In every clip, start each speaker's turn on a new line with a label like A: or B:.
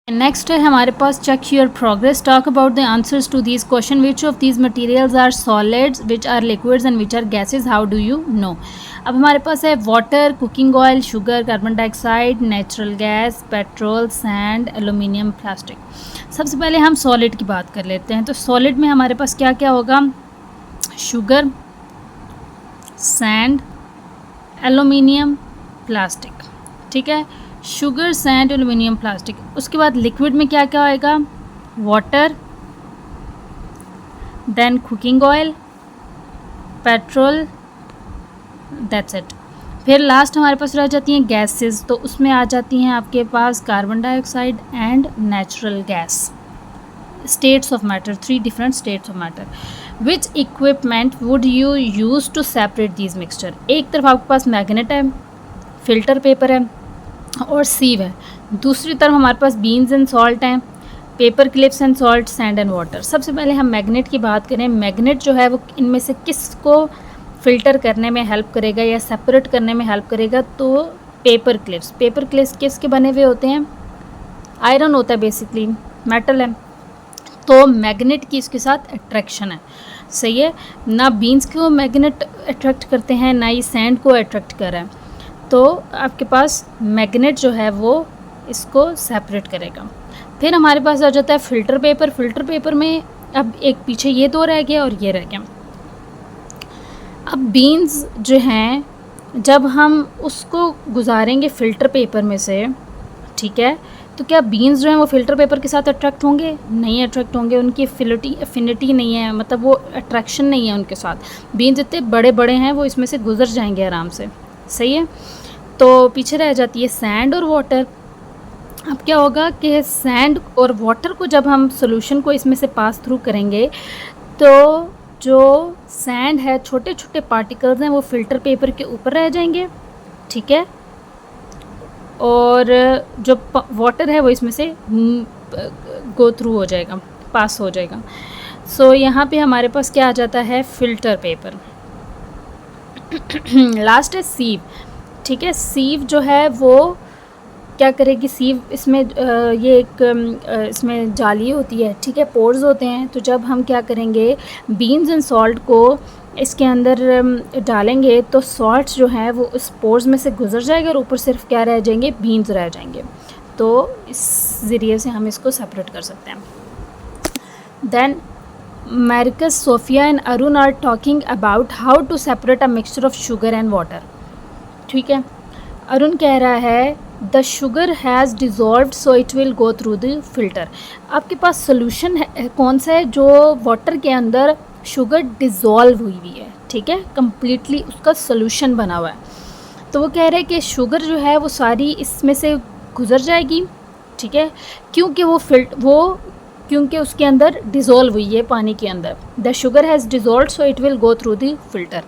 A: Next है हमारे पास check your progress, talk about the answers to these question, which of these materials are solids, which are liquids and which are gases, how do you know. अब हमारे पास है water, cooking oil, sugar, carbon dioxide, natural gas, petrol, sand, aluminium, plastic. सबसे पहले हम solid की बात कर लेते हैं। तो सॉलिड में हमारे पास क्या क्या होगा, शुगर, सैंड, एल्यूमिनियम, प्लास्टिक। ठीक है, शुगर, सैंड, एल्यूमिनियम, प्लास्टिक। उसके बाद लिक्विड में क्या क्या आएगा, water, then cooking oil, petrol, that's it. फिर लास्ट हमारे पास रह जाती हैं गैसेस, तो उसमें आ जाती हैं आपके पास carbon dioxide and natural gas. States of matter, 3 different states of matter. Which equipment would you use to separate these mixture. एक तरफ आपके पास मैग्नेट है, फिल्टर पेपर है और सीव है। दूसरी तरफ हमारे पास बीन्स एंड सॉल्ट हैं, paper clips and salt, sand and water. सबसे पहले हम मैग्नेट की बात करें। मैग्नेट जो है वो इनमें से किसको फ़िल्टर करने में हेल्प करेगा या सेपरेट करने में हेल्प करेगा, तो पेपर क्लिप्स। पेपर क्लिप्स किसके बने हुए होते हैं, आयरन होता है, बेसिकली मेटल है, तो मैग्नेट की इसके साथ अट्रैक्शन है। सही है ना, बीन्स को मैग्नेट अट्रैक्ट करते हैं, ना ही सैंड को अट्रैक्ट कर रहा है। तो आपके पास मैग्नेट जो है वो इसको सेपरेट करेगा। फिर हमारे पास आ जाता है फ़िल्टर पेपर। फ़िल्टर पेपर में अब एक पीछे ये 2 रह गया और ये रह गया। अब बीन्स जो हैं, जब हम उसको गुजारेंगे फ़िल्टर पेपर में से, ठीक है, तो क्या बीन्स जो हैं वो फ़िल्टर पेपर के साथ अट्रैक्ट होंगे, नहीं अट्रैक्ट होंगे। उनकी एफिनिटी नहीं है, मतलब वो अट्रैक्शन नहीं है उनके साथ। बीन्स इतने बड़े बड़े हैं, वो इसमें से गुजर जाएंगे आराम से। सही है, तो पीछे रह जाती है सैंड और वाटर। अब क्या होगा कि सैंड और वाटर को जब हम सॉल्यूशन को इसमें से पास थ्रू करेंगे, तो जो सैंड है, छोटे छोटे पार्टिकल्स हैं, वो फ़िल्टर पेपर के ऊपर रह जाएंगे। ठीक है, और जो वाटर है वो इसमें से गो थ्रू हो जाएगा, पास हो जाएगा। सो यहाँ पे हमारे पास क्या आ जाता है, फ़िल्टर पेपर। लास्ट है सीव। ठीक है, सीव जो है वो क्या करेगी, सीव इसमें ये एक इसमें जाली होती है, ठीक है, पोर्स होते हैं। तो जब हम क्या करेंगे, बीन्स एंड सॉल्ट को इसके अंदर डालेंगे, तो सॉल्ट्स जो हैं वो उस पोर्स में से गुजर जाएगा और ऊपर सिर्फ क्या रह जाएंगे, बीन्स रह जाएंगे। तो इस ज़रिए से हम इसको सेपरेट कर सकते हैं। Then Marcus, Sophia and Arun are talking about how to separate a mixture of sugar and water. ठीक है, अरुण कह रहा है the sugar has dissolved so it will go through the filter. आपके पास सोल्यूशन है कौन सा है, जो वाटर के अंदर शुगर डिज़ोल्व हुई हुई है, ठीक है, कम्प्लीटली उसका सोल्यूशन बना हुआ है। तो वो कह रहे हैं कि शुगर जो है वो सारी इसमें से गुजर जाएगी, ठीक है, क्योंकि उसके अंदर डिज़ोल्व हुई है पानी के अंदर। The sugar has dissolved so it will go through the filter,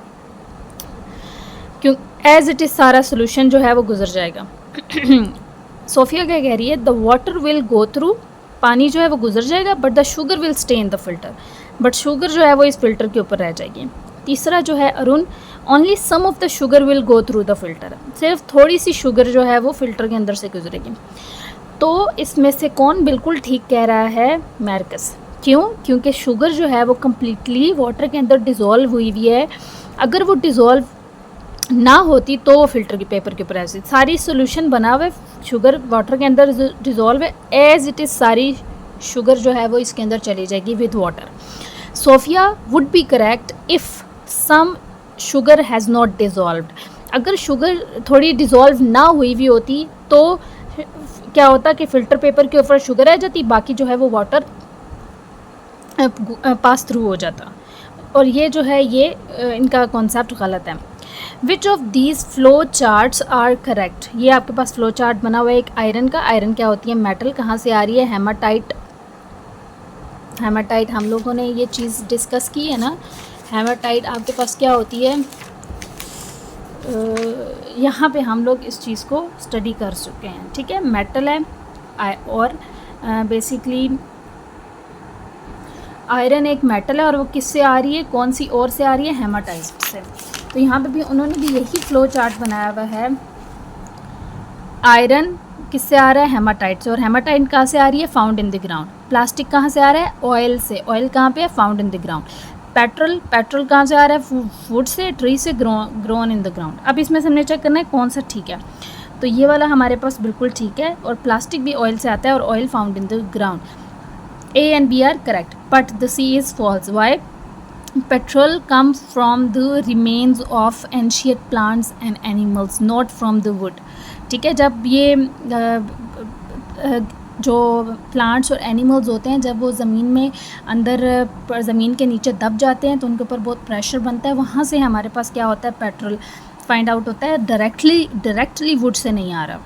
A: क्यों एज इट इज़ सारा सोल्यूशन जो है वो गुजर जाएगा। सोफिया क्या कह रही है, the water will go through, पानी जो है वो गुजर जाएगा, but the sugar will stay in the filter, but sugar जो है वो इस फिल्टर के ऊपर रह जाएगी। तीसरा जो है Arun, only some of the sugar will go through the filter, सिर्फ थोड़ी सी शुगर जो है वो फिल्टर के अंदर से गुजरेगी। तो इसमें से कौन बिल्कुल ठीक कह रहा है, मैरिकस। क्यों, क्योंकि शुगर जो है वो कम्प्लीटली वाटर के अंदर डिज़ोल्व हुई हुई है। अगर वो डिज़ोल्व ना होती तो वो फिल्टर के पेपर के ऊपर ऐसी सारी सोल्यूशन बना हुआ है, शुगर वाटर के अंदर डिज़ोल्व है, एज इट इज़ सारी शुगर जो है वो इसके अंदर चली जाएगी with water. Sophia would be correct if some sugar has not dissolved. अगर शुगर थोड़ी डिज़ोल्व ना हुई भी होती तो क्या होता कि फ़िल्टर पेपर के ऊपर शुगर रह जाती, बाकी जो है वो वाटर पास थ्रू हो जाता। और ये जो है ये इनका कॉन्सेप्ट गलत है। Which of these flow charts are correct. ये आपके पास फ्लो चार्ट बना हुआ है एक आयरन का। आयरन क्या होती है, मेटल। कहाँ से आ रही है, हेमाटाइट। हेमाटाइट हम लोगों ने ये चीज़ डिस्कस की है ना। हेमाटाइट आपके पास क्या होती है, यहाँ पे हम लोग इस चीज़ को स्टडी कर चुके हैं, ठीक है। मेटल है और बेसिकली आयरन एक मेटल है और वो किससे आ रही है, कौन सी ओर से आ रही है, हेमाटाइट से। तो यहाँ पे भी उन्होंने भी यही फ्लो चार्ट बनाया हुआ है। आयरन किससे आ रहा है, हेमाटाइट से, और हेमाटाइट कहाँ से आ रही है, found in the ground. Plastic कहाँ से आ रहा है, ऑयल से, ऑयल कहाँ पे है, found in the ground. Petrol, petrol कहाँ से आ रहा है, फूड से, ट्री से, ग्रोन इन द ग्राउंड। अब इसमें से हमने चेक करना है कौन सा ठीक है, तो ये वाला हमारे पास बिल्कुल ठीक है, और प्लास्टिक भी ऑयल से आता है, और oil found in the ground. A and B are correct, but the C is false. Why? Petrol comes from the remains of ancient plants and animals, not from the wood. ठीक है, जब ये जो plants और animals होते हैं, जब वो ज़मीन में अंदर ज़मीन के नीचे दब जाते हैं तो उनके ऊपर बहुत प्रेशर बनता है, वहाँ से हमारे पास क्या होता है, पेट्रोल फाइंड आउट होता है, डायरेक्टली वुड से नहीं आ रहा।